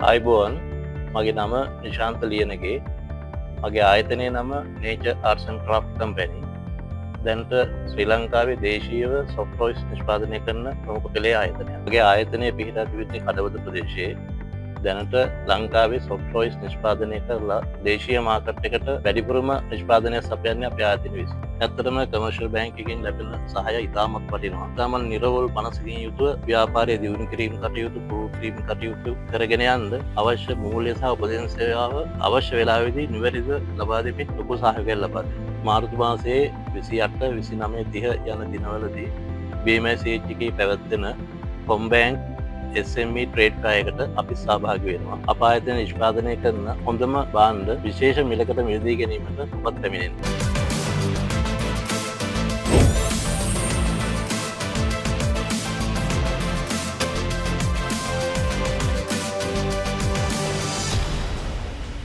ආයිබෝවන් මගේ නම නිශාන්ත ලියනගේ මගේ ආයතනය නම nature arts and craft company. දැනට ශ්‍රී ලංකාවේ දේශීයව සොෆ්ට් ටොයිස් නිෂ්පාදනය කරන ප්‍රමුඛ පෙළේ ආයතනයක්. මගේ ආයතනය පිහිටා තිබෙන්නේ කඩවත ප්‍රදේශයේ. දැනට ලංකාවේ සොෆ්ට් ටොයිස් නිෂ්පාදනය කරලා දේශීය මාකට් එකට වැඩිපුරම නිෂ්පාදනය සපයන්නේ අපේ ආයතනය විසින්. ඇත්තටම කමර්ෂල් බැංක් එකකින් ලැබෙන සහාය ඉතාමත් වටිනවා. ඉතාමත් නිර්වෝල් පනසකින් යුතුව ව්‍යාපාරය දියුණු කිරීම කටයුතු පුහුණු කිරීම කටයුතු කරගෙන යන්න අවශ්‍ය මූල්‍ය සහ උපදෙස් සේවාව අවශ්‍ය වේලාවෙදී නිවැරදිව ලබා දෙමින් ලොකු සහයෝගයක් ලබා දෙනවා. මාර්තු මාසයේ 28, 29, 30 යන දිනවලදී BMICH එකේ පැවැත්වෙන කොම්බැංක් SME ට්‍රේඩ් කායකට අපි සහභාගී වෙනවා. අප ආයතනය නිෂ්පාදනය කරන හොඳම භාණ්ඩ විශේෂ මිලකට මිලදී ගැනීමට ඔබත් පැමිණෙන්න.